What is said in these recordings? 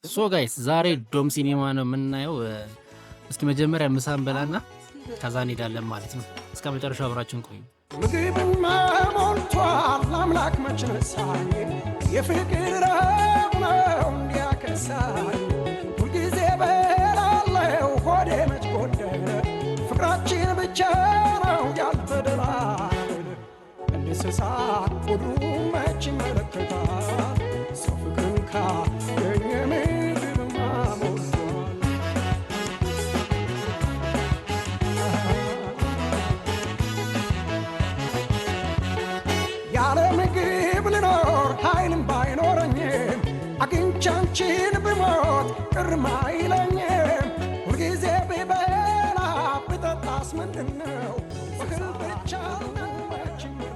ጋይስ ዛሬ ዶም ሲኒማ ነው የምናየው። እስኪ መጀመሪያ ምሳን በላና ከዛ እንሄዳለን ማለት ነው። እስከ መጨረሻው አብራችን ቆዩ። ምግብማ ሞልቷል አምላክ መች ነሳኝ፣ የፍቅር ረሃብ ነው እንዲያከሳኝ። ሁልጊዜ በላለው ሆዴ መች ጎደለ፣ ፍቅራችን ብቻ ነው ያልተደላደለ። እንደ እንስሳት ሁሉ መች ይመለከታል ሰው ፍቅርን ካገኘ ምግብማ ሞልቷል። ያለ ምግብ ልኖር ኃይልም ባይኖረኝም አግኝቻንቺን ብሞት ቅርም አይለኝም። ሁልጊዜ ቢበላ ብጠጣስ ምንድነው እህል ብቻ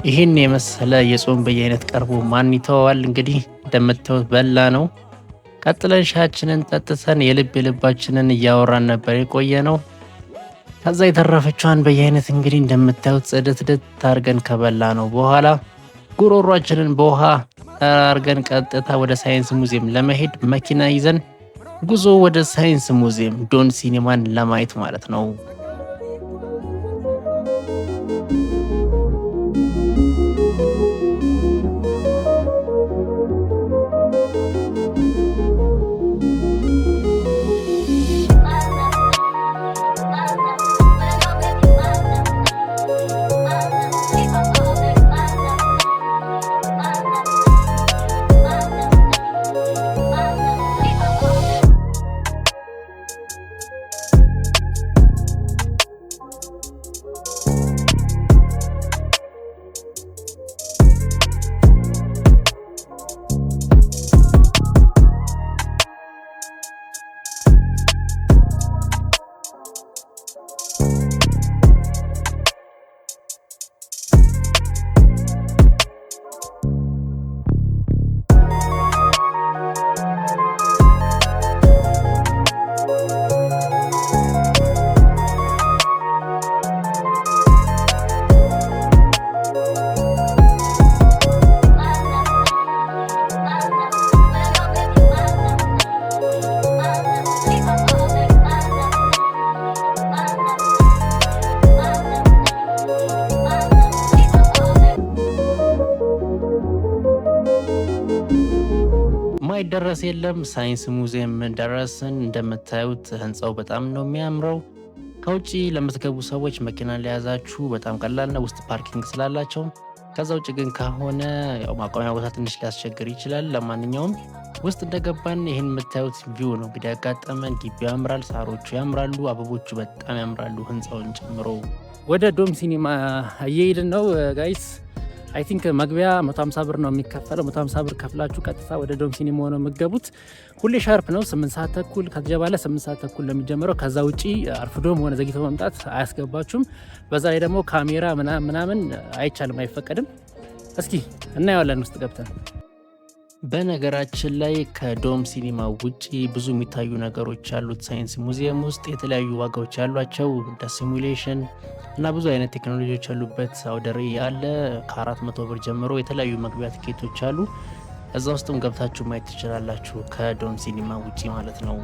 ይህን የመሰለ የጾም በየአይነት ቀርቦ ማን ይተዋል? እንግዲህ እንደምታዩት በላ ነው። ቀጥለን ሻያችንን ጠጥተን የልባችንን እያወራን ነበር የቆየ ነው። ከዛ የተረፈችዋን በየአይነት እንግዲህ እንደምታዩት ጽድት አድርገን ከበላ ነው በኋላ ጉሮሯችንን በውሃ አርገን ቀጥታ ወደ ሳይንስ ሙዚየም ለመሄድ መኪና ይዘን ጉዞ ወደ ሳይንስ ሙዚየም ዶም ሲኒማን ለማየት ማለት ነው። ማይደረስ የለም። ሳይንስ ሙዚየም ደረስን። እንደምታዩት ህንፃው በጣም ነው የሚያምረው። ከውጪ ለምትገቡ ሰዎች መኪና ሊያዛችሁ በጣም ቀላል ነው፣ ውስጥ ፓርኪንግ ስላላቸው። ከዛ ውጭ ግን ከሆነ ያው ማቆሚያ ቦታ ትንሽ ሊያስቸግር ይችላል። ለማንኛውም ውስጥ እንደገባን ይህን የምታዩት ቪው ነው እንግዲህ ያጋጠመን። ግቢው ያምራል፣ ሳሮቹ ያምራሉ፣ አበቦቹ በጣም ያምራሉ፣ ህንፃውን ጨምሮ። ወደ ዶም ሲኒማ እየሄድን ነው ጋይስ። አይ ቲንክ መግቢያ 150 ብር ነው የሚከፈለው። 150 ብር ከፍላችሁ ቀጥታ ወደ ዶም ሲኒማ ነው የምትገቡት። ሁሌ ሻርፕ ነው 8 ሰዓት ተኩል ከተጀባለ 8 ሰዓት ተኩል ነው የሚጀምረው። ከዛ ውጪ አርፍዶም ሆነ ዘግይቶ መምጣት አያስገባችሁም። በዛ ላይ ደግሞ ካሜራ ምናምን አይቻልም፣ አይፈቀድም። እስኪ እናየዋለን ውስጥ ገብተን። በነገራችን ላይ ከዶም ሲኒማ ውጪ ብዙ የሚታዩ ነገሮች ያሉት ሳይንስ ሙዚየም ውስጥ የተለያዩ ዋጋዎች ያሏቸው እንደ ሲሙሌሽን እና ብዙ አይነት ቴክኖሎጂዎች ያሉበት አውደ ርዕይ አለ። ከ400 ብር ጀምሮ የተለያዩ መግቢያ ትኬቶች አሉ። እዛ ውስጥም ገብታችሁ ማየት ትችላላችሁ፣ ከዶም ሲኒማ ውጪ ማለት ነው።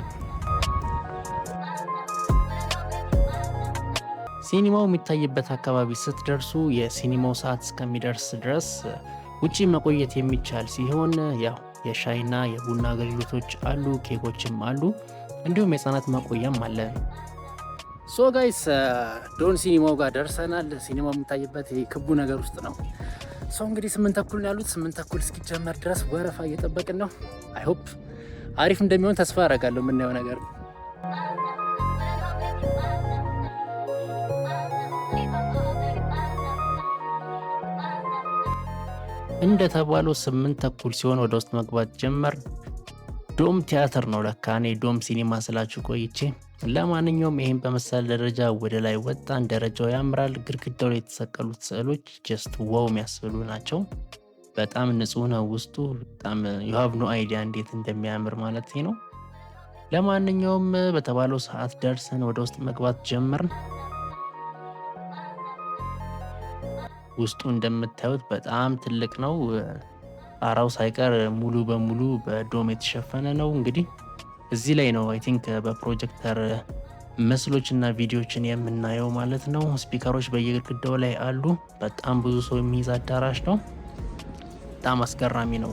ሲኒማው የሚታይበት አካባቢ ስትደርሱ የሲኒማው ሰዓት እስከሚደርስ ድረስ ውጪ መቆየት የሚቻል ሲሆን ያው የሻይና የቡና አገልግሎቶች አሉ፣ ኬኮችም አሉ፣ እንዲሁም የህፃናት ማቆያም አለ። ሶ ጋይስ ዶም ሲኒማው ጋር ደርሰናል። ሲኒማው የሚታይበት ክቡ ነገር ውስጥ ነው። ሰው እንግዲህ 8 ተኩል ነው ያሉት። 8 ተኩል እስኪጀመር ድረስ ወረፋ እየጠበቅን ነው። አይ ሆፕ አሪፍ እንደሚሆን ተስፋ አደርጋለሁ። የምናየው ነገር እንደተባለው 8 ተኩል ሲሆን ወደ ውስጥ መግባት ጀመር። ዶም ቲያትር ነው ለካ፣ እኔ ዶም ሲኒማ ስላችሁ ቆይቼ። ለማንኛውም ይሄን በመሰለ ደረጃ ወደ ላይ ወጣን። ደረጃው ያምራል። ግድግዳው ላይ የተሰቀሉት ስዕሎች ጀስት ዋው የሚያስብሉ ናቸው። በጣም ንጹህ ነው ውስጡ። በጣም ዩ ሃቭ ኖ አይዲያ እንዴት እንደሚያምር ማለት ነው። ለማንኛውም በተባለው ሰዓት ደርሰን ወደ ውስጥ መግባት ጀመርን። ውስጡ እንደምታዩት በጣም ትልቅ ነው። ጣራው ሳይቀር ሙሉ በሙሉ በዶም የተሸፈነ ነው። እንግዲህ እዚህ ላይ ነው አይ ቲንክ በፕሮጀክተር ምስሎችና ቪዲዮዎችን የምናየው ማለት ነው። ስፒከሮች በየግድግዳው ላይ አሉ። በጣም ብዙ ሰው የሚይዝ አዳራሽ ነው። በጣም አስገራሚ ነው።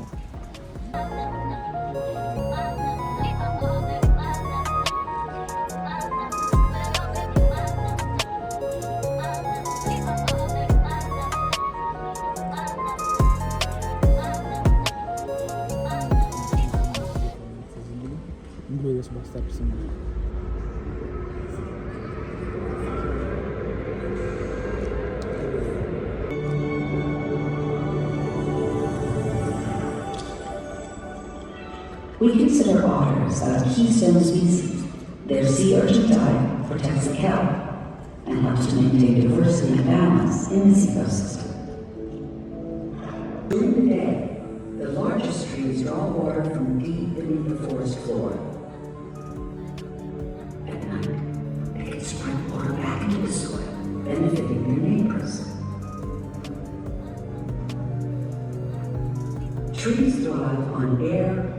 We consider otters a keystone species. Their sea urchin diet protects the kelp and helps to maintain diversity and balance in this ecosystem. During the day, the largest trees draw water from deep beneath the forest floor. At night, they can spread water back into the soil, benefiting their neighbors. Trees thrive on air.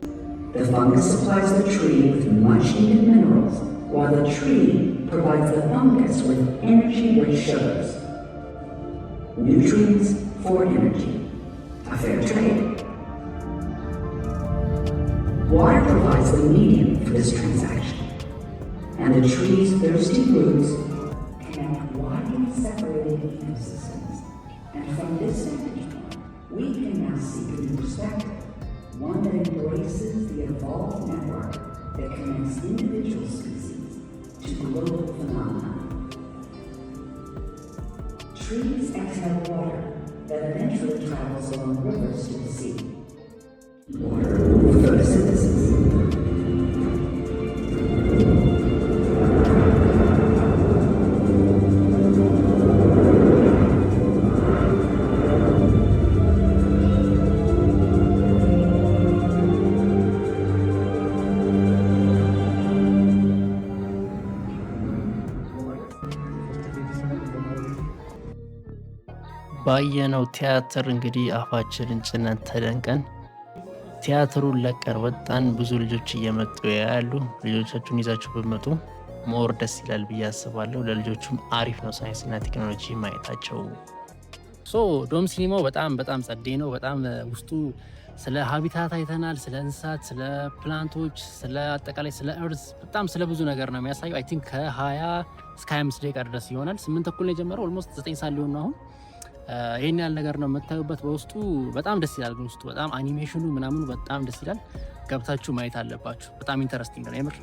The fungus supplies the tree with much-needed minerals, while the tree provides the fungus with energy-rich sugars. Nutrients for energy. A fair trade. Water provides the medium for this transaction, and the tree's thirsty roots connect widely separated ecosystems. And from this vantage point, we can now seek a new perspective. One that embraces the evolved network that connects individual species to global phenomena. Trees exhale water that eventually travels along rivers to the sea. Water for photosynthesis. ባየነው ቲያትር እንግዲህ አፋችንን ጭነን ተደንቀን ቲያትሩን ለቀን ወጣን። ብዙ ልጆች እየመጡ ያሉ ልጆቻችሁን ይዛችሁ ብትመጡ ሞር ደስ ይላል ብዬ አስባለሁ። ለልጆቹም አሪፍ ነው ሳይንስና ቴክኖሎጂ ማየታቸው። ዶም ሲኒማው በጣም ጸዴ ነው። በጣም ውስጡ ስለ ሀቢታት አይተናል፣ ስለ እንስሳት፣ ስለ ፕላንቶች፣ ስለ አጠቃላይ ስለ እርዝ በጣም ስለ ብዙ ነገር ነው የሚያሳየው። አይ ቲንክ ከ20 እስከ 25 ደቂቃ ድረስ ይሆናል። 8 ተኩል ነው የጀመረው። ኦልሞስት 9 ሰዓት ሊሆን ነው አሁን። ይሄን ያህል ነገር ነው የምታዩበት። በውስጡ በጣም ደስ ይላል። ግን ውስጡ በጣም አኒሜሽኑ ምናምኑ በጣም ደስ ይላል። ገብታችሁ ማየት አለባችሁ። በጣም ኢንተረስቲንግ ነው የምር።